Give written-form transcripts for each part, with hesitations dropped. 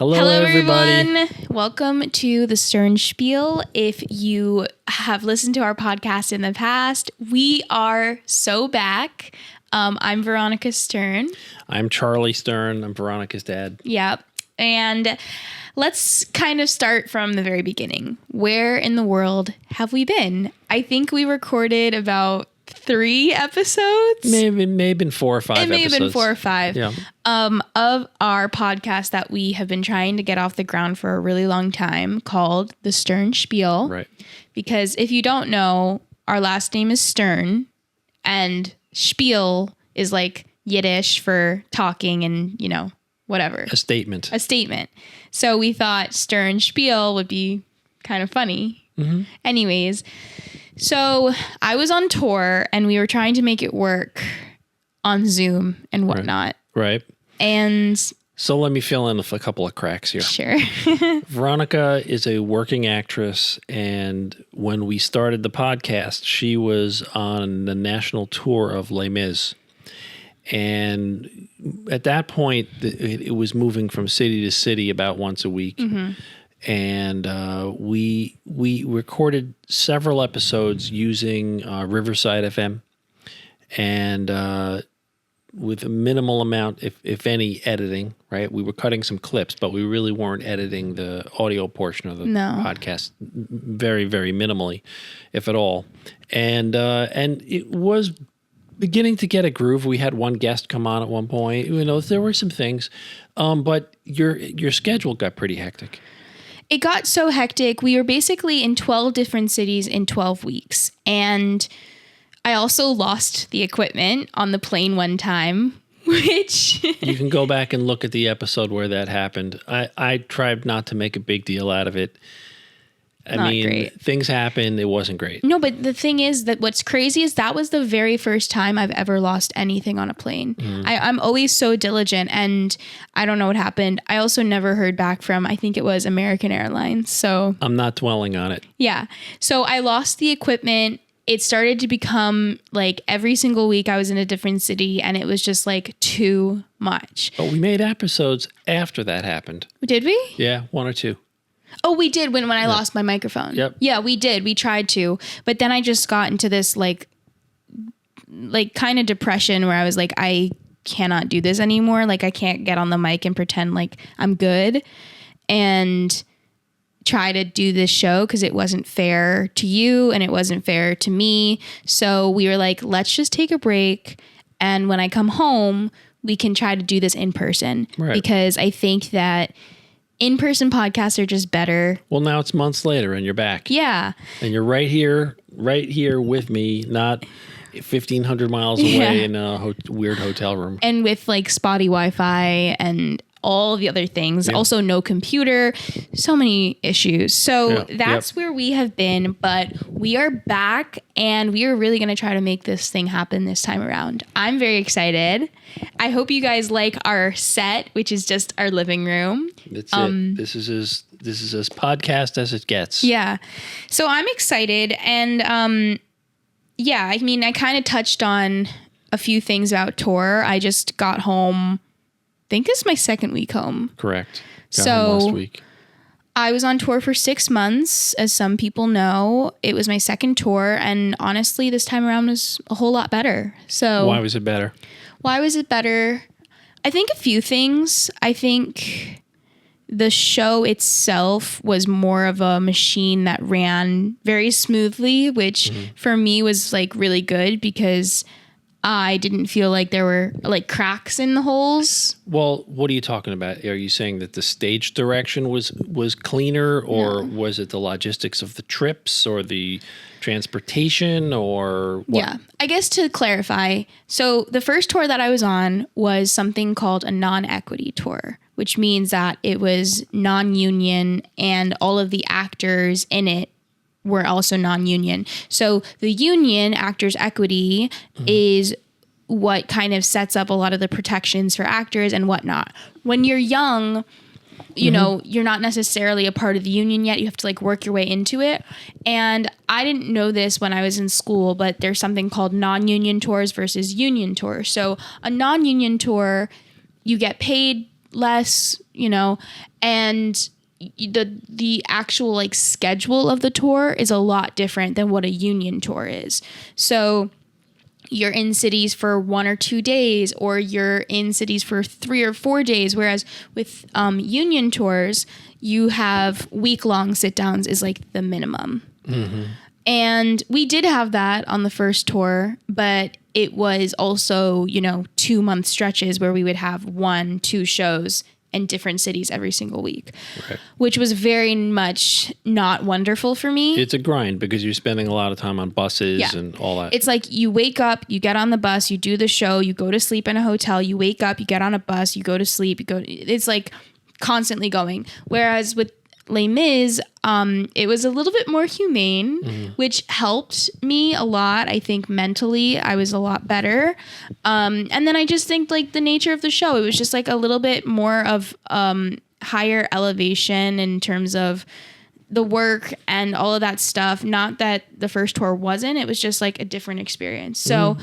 Hello, everybody. Everyone. Welcome to the Stern Spiel. If you have listened to our podcast in the past, we are so back. I'm Veronica Stern. I'm Charlie Stern. I'm Veronica's dad. Yep. And let's kind of start from the very beginning. Where in the world have we been? I think we recorded about 3 episodes. Maybe 4 or 5 It may episodes. have been 4 or 5 Yeah. of our podcast that we have been trying to get off the ground for a really long time, called the Stern Spiel. Right. Because if you don't know, our last name is Stern, and Spiel is like Yiddish for talking and, you know, whatever. A statement. A statement. So we thought Stern Spiel would be kind of funny. Mm-hmm. Anyways, so I was on tour and we were trying to make it work on Zoom and whatnot. Right. And So let me fill in a couple of cracks here. sure. Veronica is a working actress, and when we started the podcast, she was on the national tour of Les Mis. And at that point, it was moving from city to city about once a week. Mm-hmm. And we recorded several episodes using Riverside FM, and with a minimal amount, if any, editing. Right, we were cutting some clips, but we really weren't editing the audio portion of the podcast. Very, very minimally, if at all. And it was beginning to get a groove. We had one guest come on at one point. You know, there were some things, but your schedule got pretty hectic. It got so hectic. We were basically in 12 different cities in 12 weeks. And I also lost the equipment on the plane one time, which... You can go back and look at the episode where that happened. I tried not to make a big deal out of it. I mean, great. Things happened. It wasn't great. No, but the thing is that what's crazy is that was the very first time I've ever lost anything on a plane. I'm always so diligent, and I don't know what happened. I also never heard back from, I think it was American Airlines. So I'm not dwelling on it. yeah. So I lost the equipment. It started to become like every single week I was in a different city, and it was just like too much. But we made episodes after that happened. Did we? Yeah, 1 or 2. Oh, we did when I lost my microphone. Yep. Yeah, we did. We tried to. But then I just got into this like kind of depression where I was like, I cannot do this anymore. Like, I can't get on the mic and pretend like I'm good and try to do this show because it wasn't fair to you and it wasn't fair to me. So we were like, let's just take a break. And when I come home, we can try to do this in person. Right. Because I think that in-person podcasts are just better. Well, now it's months later and you're back. Yeah. And you're right here with me, not 1,500 miles away in a weird hotel room. And with like spotty Wi-Fi and all the other things. Yeah. Also no computer. So many issues. So that's where we have been. But we are back and we are really going to try to make this thing happen this time around. I'm very excited. I hope you guys like our set, which is just our living room. That's it. This is as podcast as it gets. Yeah. So I'm excited. And yeah, I mean, I kind of touched on a few things about tour. I just got home. I think this is my second week home. Correct. Got So home last week. I was on tour for 6 months, as some people know. It was my second tour, and honestly, this time around was a whole lot better. So Why was it better? Why was it better? I think a few things. I think the show itself was more of a machine that ran very smoothly, which for me was like really good because I didn't feel like there were like cracks in the holes. Well, what are you talking about? Are you saying that the stage direction was cleaner, or was it the logistics of the trips or the transportation or what? Yeah, I guess to clarify, so the first tour that I was on was something called a non-equity tour, which means that it was non-union and all of the actors in it were also non-union. So the union, Actors Equity, is what kind of sets up a lot of the protections for actors and whatnot. When you're young, you know, you're not necessarily a part of the union yet. You have to like work your way into it. And I didn't know this when I was in school, but there's something called non-union tours versus union tours. So a non-union tour, you get paid less, and the actual like schedule of the tour is a lot different than what a union tour is. So you're in cities for 1 or 2 days, or you're in cities for 3 or 4 days. Whereas with union tours, you have week-long sit-downs is like the minimum. Mm-hmm. And we did have that on the first tour, but it was also, 2-month stretches where we would have 1-2 shows in different cities every single week, right. Which was very much not wonderful for me. It's a grind because you're spending a lot of time on buses and all that. It's like you wake up, you get on the bus, you do the show, you go to sleep in a hotel, you wake up, you get on a bus, you go to sleep, it's like constantly going. Whereas with Les Mis, it was a little bit more humane, which helped me a lot. I think mentally I was a lot better. And then I just think like the nature of the show, it was just like a little bit more of higher elevation in terms of the work and all of that stuff. Not that the first tour wasn't, it was just like a different experience. So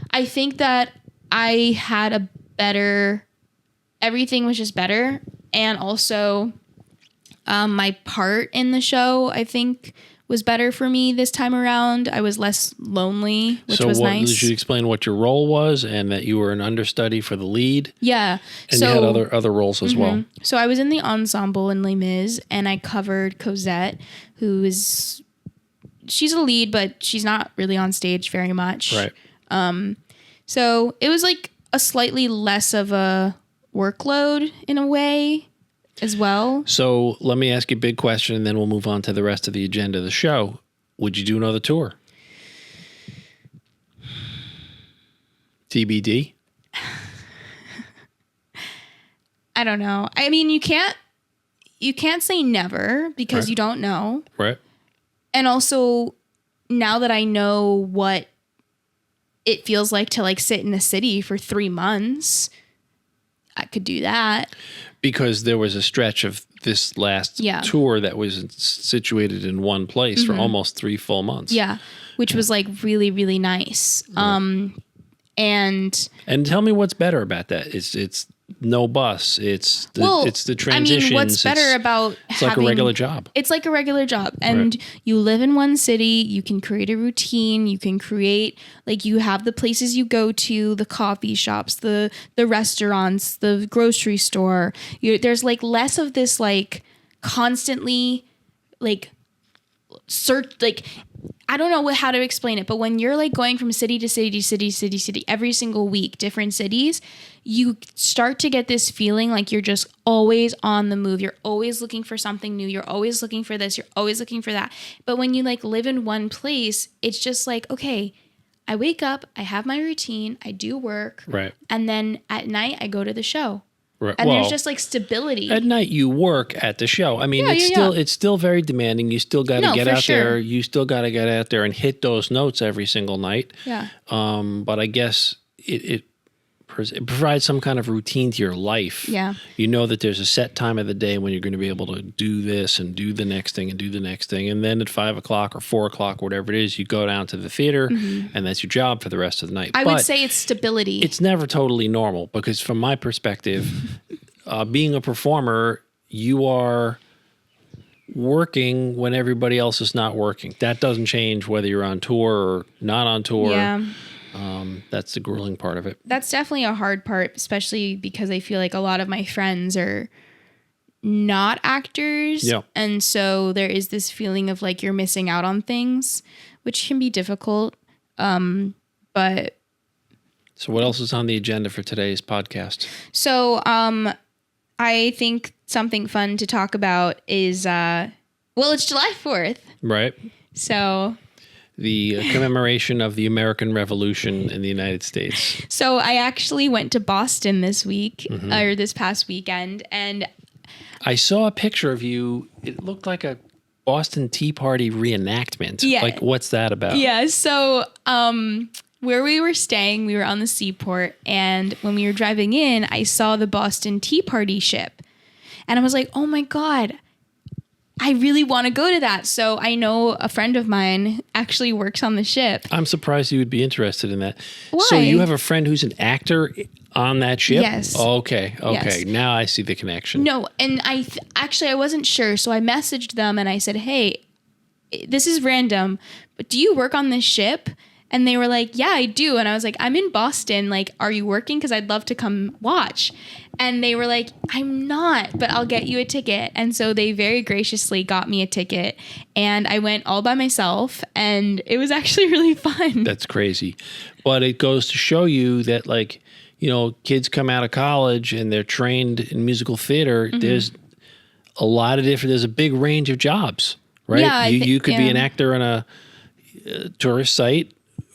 I think that I had everything was just better. And also my part in the show, I think, was better for me this time around. I was less lonely, which was nice. Did you explain what your role was and that you were an understudy for the lead? Yeah. And you had other roles as well. So I was in the ensemble in Les Mis, and I covered Cosette, she's a lead, but she's not really on stage very much. Right. So it was like a slightly less of a workload in a way as well. So let me ask you a big question, and then we'll move on to the rest of the agenda of the show. Would you do another tour? TBD? I don't know. I mean, you can't say never because you don't know. Right. And also, now that I know what it feels like to like sit in a city for 3 months, I could do that. Because there was a stretch of this last tour that was situated in one place for almost 3 full months. Yeah, which was like really, really nice. Yeah. And tell me what's better about that. It's no bus. It's the transitions. I mean, what's better about it's like a regular job. It's like a regular job. And you live in one city, you can create a routine, you can create, like you have the places you go to, the coffee shops, the restaurants, the grocery store. There's like less of this like constantly like search, like I don't know how to explain it, but when you're like going from city to city to city every single week, different cities, you start to get this feeling like you're just always on the move. You're always looking for something new. You're always looking for this. You're always looking for that. But when you like live in one place, it's just like, okay, I wake up, I have my routine, I do work. Right. And then at night I go to the show. Right. And there's just like stability. At night you work at the show. I mean, it's still very demanding. You still got to get out there. You still got to get out there and hit those notes every single night. Yeah. But I guess it provides some kind of routine to your life. Yeah. You know that there's a set time of the day when you're going to be able to do this and do the next thing and do the next thing. And then at 5 o'clock or 4 o'clock, whatever it is, you go down to the theater and that's your job for the rest of the night. I would say it's stability. It's never totally normal because from my perspective, being a performer, you are working when everybody else is not working. That doesn't change whether you're on tour or not on tour. Yeah. That's the grueling part of it. That's definitely a hard part, especially because I feel like a lot of my friends are not actors. Yeah. And so there is this feeling of like you're missing out on things, which can be difficult. But so what else is on the agenda for today's podcast? So I think something fun to talk about is, it's July 4th. Right. So the commemoration of the American Revolution in the United States. So I actually went to Boston this week or this past weekend, and I saw a picture of you. It looked like a Boston Tea Party reenactment. Yeah. Like, what's that about? Yeah. So where we were staying, we were on the seaport, and when we were driving in, I saw the Boston Tea Party ship, and I was like, oh my God. I really want to go to that. So I know a friend of mine actually works on the ship. I'm surprised you would be interested in that. Why? So you have a friend who's an actor on that ship? Yes. Okay. Yes. Now I see the connection. No, and I wasn't sure. So I messaged them and I said, hey, this is random, but do you work on this ship? And they were like, yeah, I do. And I was like, I'm in Boston. Like, are you working? Because I'd love to come watch. And they were like, I'm not, but I'll get you a ticket. And so they very graciously got me a ticket. And I went all by myself. And it was actually really fun. That's crazy. But it goes to show you that, like, you know, kids come out of college and they're trained in musical theater. Mm-hmm. There's a lot of different, there's a big range of jobs, right? Yeah, you could be an actor on a tourist site.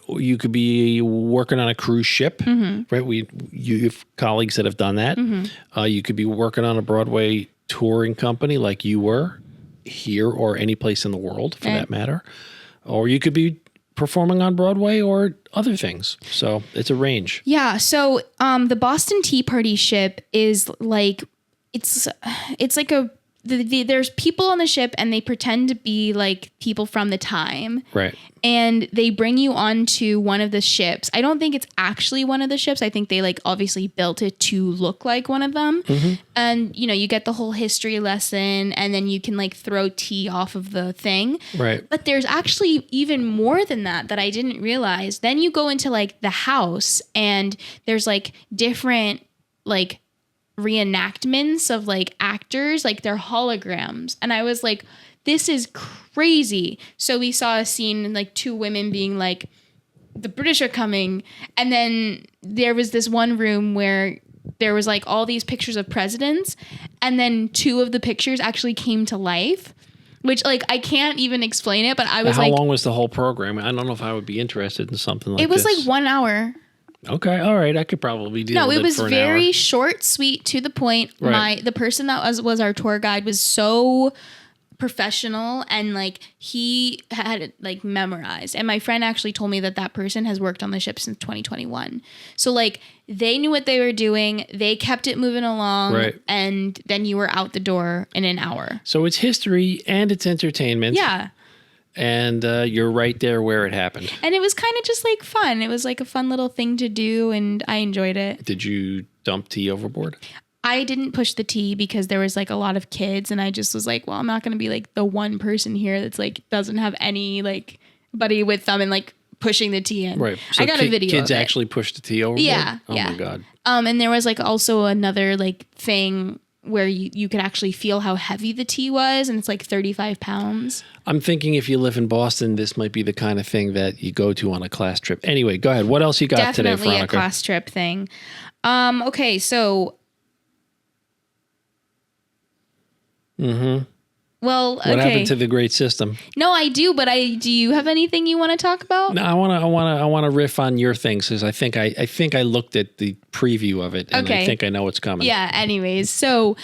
You could be working on a cruise ship, mm-hmm. right? You have colleagues that have done that. Mm-hmm. You could be working on a Broadway touring company like you were here or any place in the world for that matter. Or you could be performing on Broadway or other things. So it's a range. Yeah. So the Boston Tea Party ship is like, it's like there's people on the ship and they pretend to be like people from the time. Right. And they bring you onto one of the ships. I don't think it's actually one of the ships. I think they like obviously built it to look like one of them. Mm-hmm. And, you know, you get the whole history lesson and then you can like throw tea off of the thing. Right. But there's actually even more than that I didn't realize. Then you go into like the house and there's like different like reenactments of like actors, like they're holograms. And I was like, this is crazy. So we saw a scene like two women being like, the British are coming. And then there was this one room where there was like all these pictures of presidents. And then two of the pictures actually came to life, which like I can't even explain it. But I was How like, long was the whole program? I don't know if I would be interested in something like this. It was like 1 hour. Okay, all right. I could probably deal with it. No, it was for an very hour. Short, sweet, to the point. Right. The person that was our tour guide was so professional and like he had it like memorized. And my friend actually told me that person has worked on the ship since 2021. So like they knew what they were doing. They kept it moving along. Right. And then you were out the door in an hour. So it's history and it's entertainment. Yeah. And you're right there where it happened. And it was kind of just like fun. It was like a fun little thing to do and I enjoyed it. Did you dump tea overboard? I didn't push the tea because there was like a lot of kids and I just was like, well, I'm not going to be like the one person here that's like doesn't have any like buddy with them and like pushing the tea in. Right. So I got a video kids of it. actually pushed the tea overboard? Yeah. Oh yeah. my God. And there was like also another like thing where you could actually feel how heavy the tea was and it's like 35 pounds. I'm thinking if you live in Boston, this might be the kind of thing that you go to on a class trip. Anyway, go ahead. What else you got today, Veronica? Definitely a class trip thing. Okay, so... Mm-hmm. Well, okay. What happened to the great system? No, I do, but do you have anything you want to talk about? No, I want to riff on your things because I think I looked at the preview of it and I think I know what's coming. Yeah. Anyways, so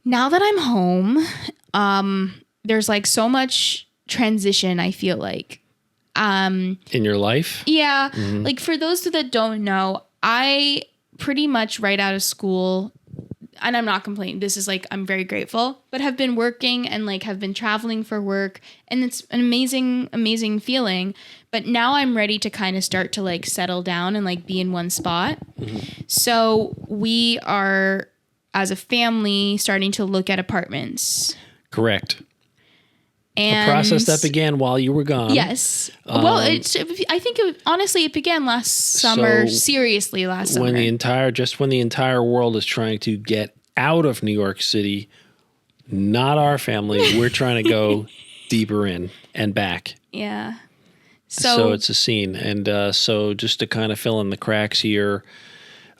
now that I'm home, there's like so much transition. I feel like in your life. Yeah, like for those that don't know, I pretty much right out of school. And I'm not complaining. This is like, I'm very grateful, but have been working and like have been traveling for work. And it's an amazing, amazing feeling. But now I'm ready to kind of start to like settle down and like be in one spot. Mm-hmm. So we are, as a family, starting to look at apartments. Correct. And a process that began while you were gone. Yes. Well, I think honestly, it began last summer. Seriously, last summer. When the entire world is trying to get out of New York City, not our family. We're trying to go deeper in and back. Yeah. So it's a scene, and so just to kind of fill in the cracks here,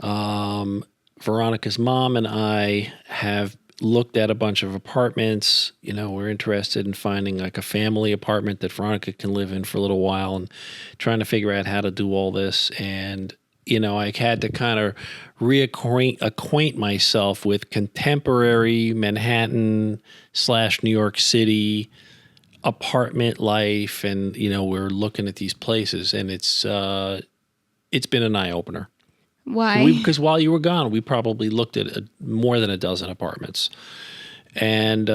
Veronica's mom and I have looked at a bunch of apartments. You know, we're interested in finding like a family apartment that Veronica can live in for a little while and trying to figure out how to do all this. And, you know, I had to kind of acquaint myself with contemporary Manhattan / New York City apartment life. And, you know, we're looking at these places and it's been an eye opener. Why? Because while you were gone, we probably looked at more than a dozen apartments. And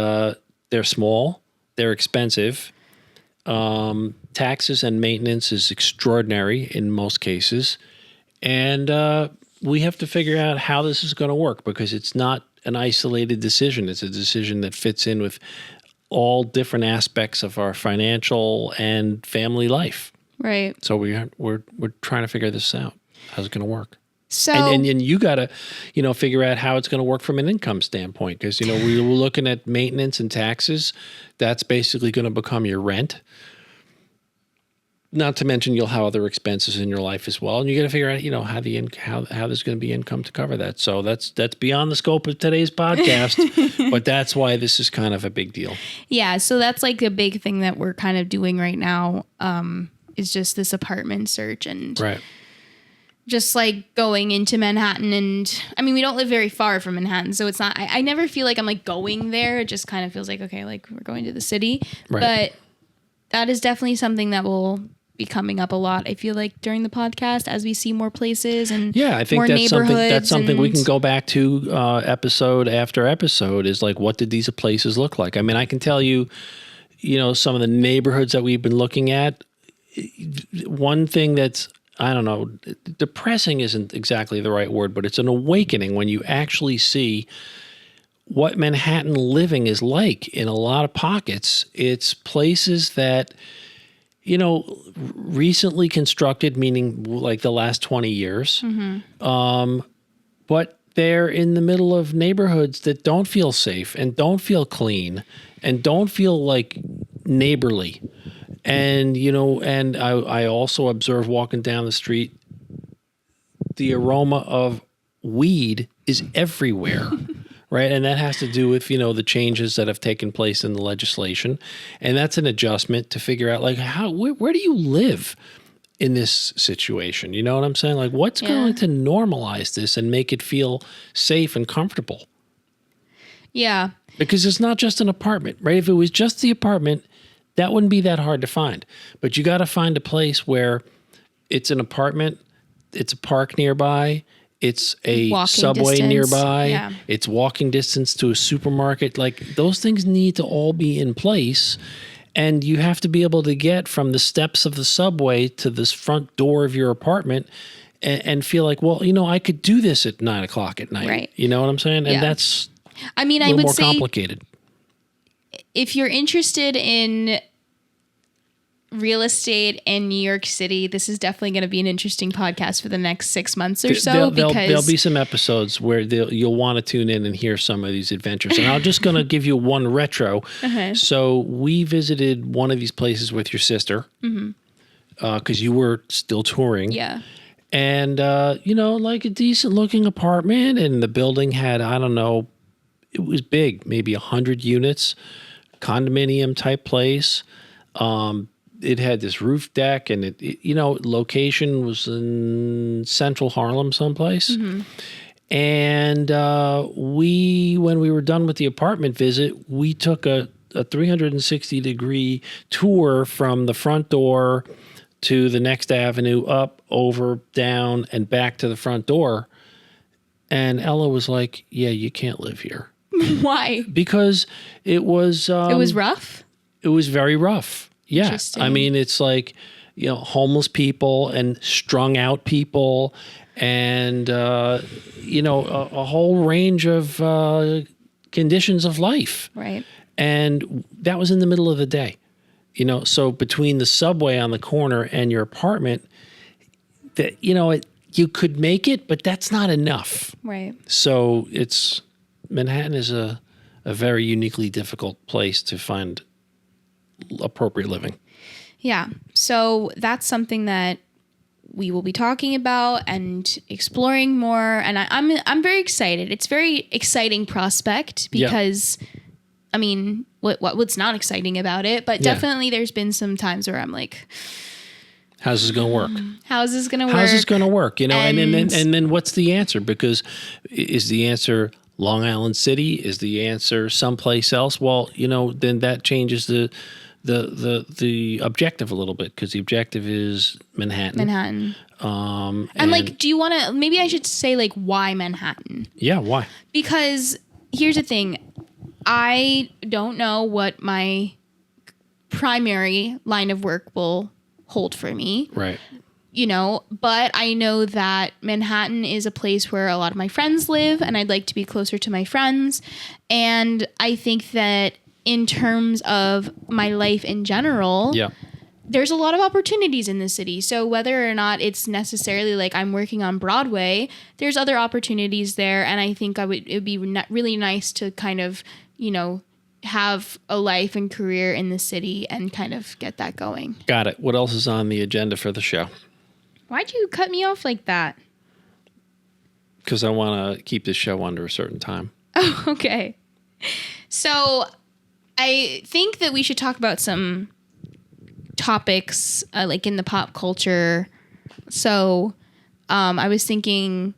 They're small. They're expensive. Taxes and maintenance is extraordinary in most cases. And we have to figure out how this is going to work because it's not an isolated decision. It's a decision that fits in with all different aspects of our financial and family life. Right. So we're trying to figure this out. How's it going to work? So and you got to, figure out how it's going to work from an income standpoint because, we were looking at maintenance and taxes. That's basically going to become your rent. Not to mention you'll have other expenses in your life as well. And you got to figure out, how there's going to be income to cover that. So that's beyond the scope of today's podcast, but that's why this is kind of a big deal. Yeah. So that's like a big thing that we're kind of doing right now is just this apartment search and right. Just like going into Manhattan and I mean, we don't live very far from Manhattan. So it's not, I never feel like I'm like going there. It just kind of feels like, okay, like we're going to the city, right. But that is definitely something that will be coming up a lot. I feel like during the podcast as we see more places and I think more that's something we can go back to episode after episode is like, what did these places look like? I mean, I can tell you, some of the neighborhoods that we've been looking at. One thing that's, I don't know, depressing isn't exactly the right word, but it's an awakening when you actually see what Manhattan living is like in a lot of pockets. It's places that, recently constructed, meaning like the last 20 years. Mm-hmm. But they're in the middle of neighborhoods that don't feel safe and don't feel clean and don't feel like neighborly. And, and I also observe walking down the street, the aroma of weed is everywhere. Right. And that has to do with, the changes that have taken place in the legislation. And that's an adjustment to figure out like where do you live in this situation? You know what I'm saying? Like what's going to normalize this and make it feel safe and comfortable? Yeah. Because it's not just an apartment, right? If it was just the apartment, that wouldn't be that hard to find. But you got to find a place where it's an apartment, it's a park nearby, it's a walking subway distance. nearby, it's walking distance to a supermarket. Like those things need to all be in place. And you have to be able to get from the steps of the subway to this front door of your apartment and feel like, well, I could do this at 9:00 at night. Right. You know what I'm saying? And that's a little more complicated. If you're interested in real estate in New York City, this is definitely going to be an interesting podcast for the next 6 months or so. There'll be some episodes where you'll want to tune in and hear some of these adventures. And I'm just going to give you one retro. Uh-huh. So we visited one of these places with your sister because you were still touring. Yeah. And, like a decent looking apartment. And the building had, I don't know, it was big, maybe 100 units, condominium type place. It had this roof deck and location was in central Harlem someplace. Mm-hmm. And when we were done with the apartment visit, we took a 360-degree tour from the front door to the next avenue, up, over, down, and back to the front door. And Ella was like, yeah, you can't live here. Why? Because it was... it was rough? It was very rough. Yeah. I mean, it's like, homeless people and strung out people and, a whole range of conditions of life. Right. And that was in the middle of the day. So between the subway on the corner and your apartment, that you could make it, but that's not enough. Right. So Manhattan is a very uniquely difficult place to find appropriate living. Yeah. So that's something that we will be talking about and exploring more. And I'm very excited. It's a very exciting prospect because, I mean, what's not exciting about it? But definitely there's been some times where I'm like, how's this going to work? How's this going to work? How's this going to work? And then what's the answer? Because is the answer Long Island City? Is the answer someplace else? Well, then that changes the objective a little bit because the objective is Manhattan. And like, do you want to? Maybe I should say like, why Manhattan? Yeah, why? Because here's the thing. I don't know what my primary line of work will hold for me. Right. But I know that Manhattan is a place where a lot of my friends live, and I'd like to be closer to my friends. And I think that in terms of my life in general, there's a lot of opportunities in the city. So whether or not it's necessarily like I'm working on Broadway, there's other opportunities there. And I think it would be really nice to kind of, have a life and career in the city and kind of get that going. Got it. What else is on the agenda for the show? Why'd you cut me off like that? Because I want to keep this show under a certain time. Oh, okay. So I think that we should talk about some topics like in the pop culture. So I was thinking,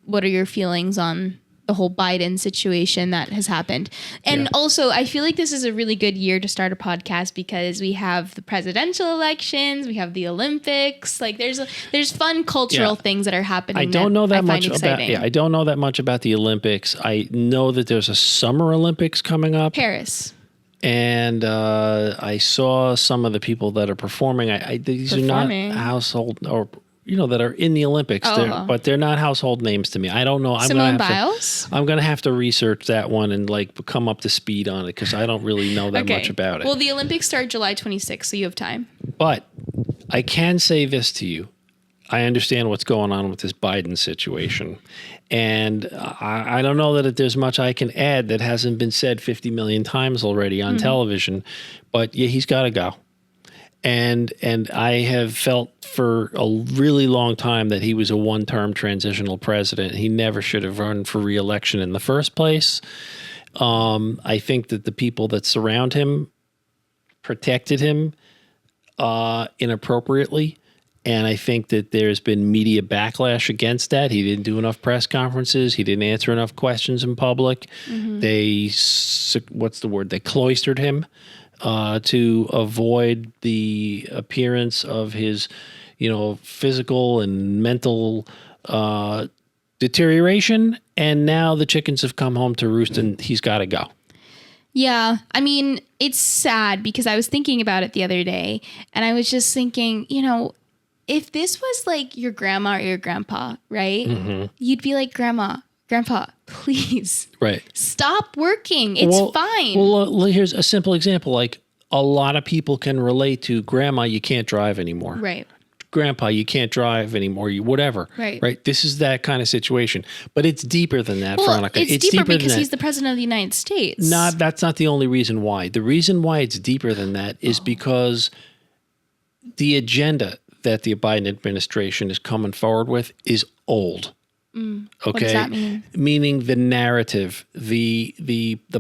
what are your feelings on the whole Biden situation that has happened? And also, I feel like this is a really good year to start a podcast because we have the presidential elections, we have the Olympics. Like there's fun cultural things that are happening. I don't know that much about. exciting. I don't know that much about the Olympics. I know that there's a Summer Olympics coming up. Paris. And I saw some of the people that are performing. These are not household or that are in the Olympics, but they're not household names to me. I don't know. Simone Biles? I'm going to have to research that one and come up to speed on it because I don't really know that much about it. Well, the Olympics start July 26th, so you have time. But I can say this to you. I understand what's going on with this Biden situation. And I don't know that there's much I can add that hasn't been said 50 million times already on television. But yeah, he's got to go. And I have felt for a really long time that he was a one-term transitional president. He never should have run for re-election in the first place. I think that the people that surround him protected him inappropriately. And I think that there's been media backlash against that. He didn't do enough press conferences. He didn't answer enough questions in public. They, They cloistered him to avoid the appearance of his, physical and mental deterioration. And now the chickens have come home to roost and he's got to go. Yeah. I mean, it's sad because I was thinking about it the other day and I was just thinking, if this was like your grandma or your grandpa, right? You'd be like, Grandpa, please. Right. Stop working. It's fine. Well, here's a simple example. Like a lot of people can relate to Grandma, you can't drive anymore. Right. Grandpa, you can't drive anymore. Whatever. Right. This is that kind of situation. But it's deeper than that, Veronica. It's deeper because he's the president of the United States. That's not the only reason why. The reason why it's deeper than that is because the agenda that the Biden administration is coming forward with is old. Okay. What does that mean? Meaning the narrative, the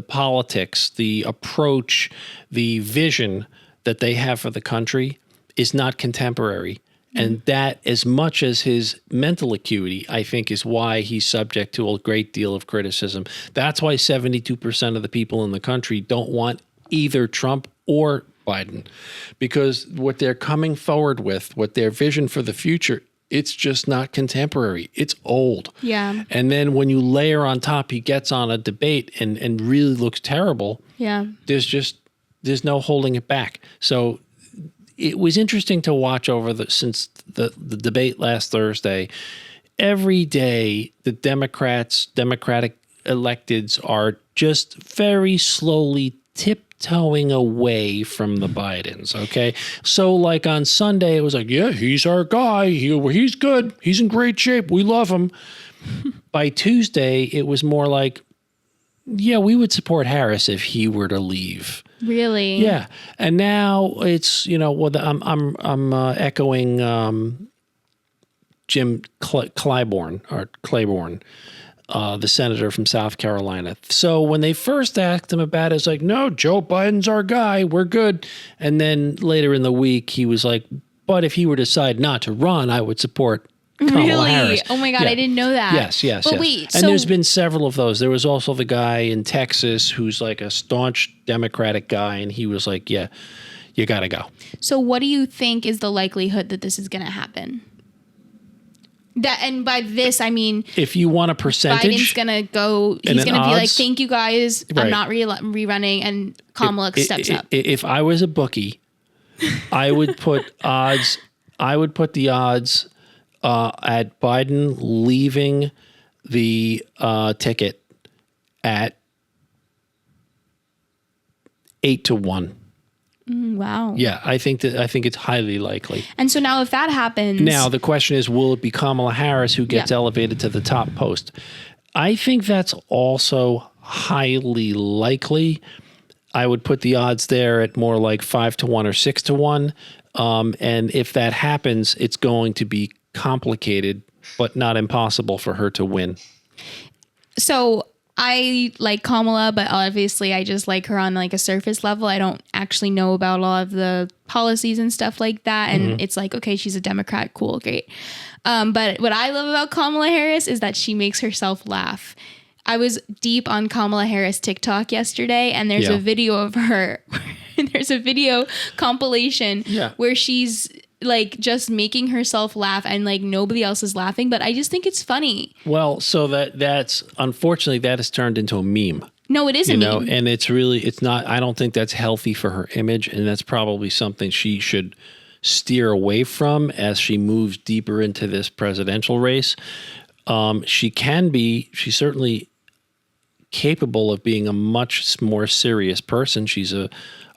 politics, the approach, the vision that they have for the country is not contemporary. And that, as much as his mental acuity, I think, is why he's subject to a great deal of criticism. That's why 72% of the people in the country don't want either Trump or Biden, because what they're coming forward with, what their vision for the future, it's just not contemporary. It's old. Yeah. And then when you layer on top, he gets on a debate and really looks terrible. Yeah. There's no holding it back. So it was interesting to watch since the debate last Thursday. Every day, the Democratic electeds are just very slowly tiptoeing away from the Bidens, okay? So like on Sunday, it was like, yeah, he's our guy. He's good. He's in great shape. We love him. By Tuesday, it was more like, yeah, we would support Harris if he were to leave. Really? Yeah. And now it's, I'm echoing Jim Claiborne, the senator from South Carolina. So when they first asked him about it, it's like, no, Joe Biden's our guy. We're good. And then later in the week, he was like, but if he were to decide not to run, I would support Kamala Harris. Oh my God, Yeah. I didn't know that. Yes. But wait, and there's been several of those. There was also the guy in Texas who's like a staunch Democratic guy, and he was like, yeah, you got to go. So what do you think is the likelihood that this is going to happen? That, and by this, I mean, if you want a percentage, Biden's gonna go. He's gonna be like, "Thank you guys, I'm Right. not rerunning," and Kamala steps up. If I was a bookie, I would put odds. I would put the odds at Biden leaving the ticket at 8-1. Wow. Yeah, I think it's highly likely. And so now, if that happens, Now the question is, will it be Kamala Harris who gets elevated to the top post? I think that's also highly likely. I would put the odds there at more like 5-1 or 6-1. And if that happens, it's going to be complicated, but not impossible for her to win. So I like Kamala, but obviously I just like her on like a surface level. I don't actually know about a lot of the policies and stuff like that. And it's like, okay, she's a Democrat. Cool. Great. But what I love about Kamala Harris is that she makes herself laugh. I was deep on Kamala Harris TikTok yesterday, and there's a video of her. There's a video compilation where she's like just making herself laugh, and like nobody else is laughing, but I just think it's funny. Well, so that's unfortunately that has turned into a meme. No, it is a meme. And it's not, I don't think that's healthy for her image, and that's probably something she should steer away from as she moves deeper into this presidential race. She's certainly capable of being a much more serious person. She's a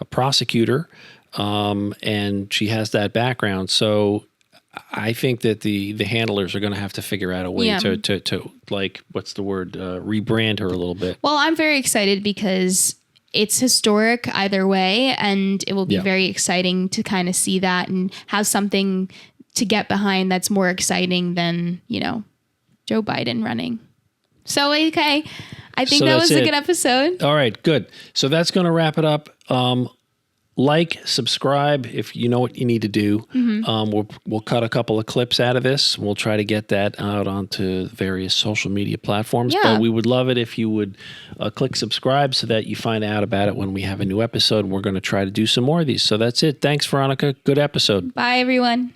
prosecutor, and she has that background. So I think that the handlers are going to have to figure out a way to like, what's the word, rebrand her a little bit. Well, I'm very excited because it's historic either way, and it will be very exciting to kind of see that and have something to get behind that's more exciting than, Joe Biden running. So, okay, I think that was a good episode. All right, good. So that's going to wrap it up. Like, subscribe if you know what you need to do. We'll cut a couple of clips out of this. We'll try to get that out onto various social media platforms. Yeah. But we would love it if you would click subscribe so that you find out about it when we have a new episode. We're going to try to do some more of these. So that's it. Thanks, Veronica. Good episode. Bye, everyone.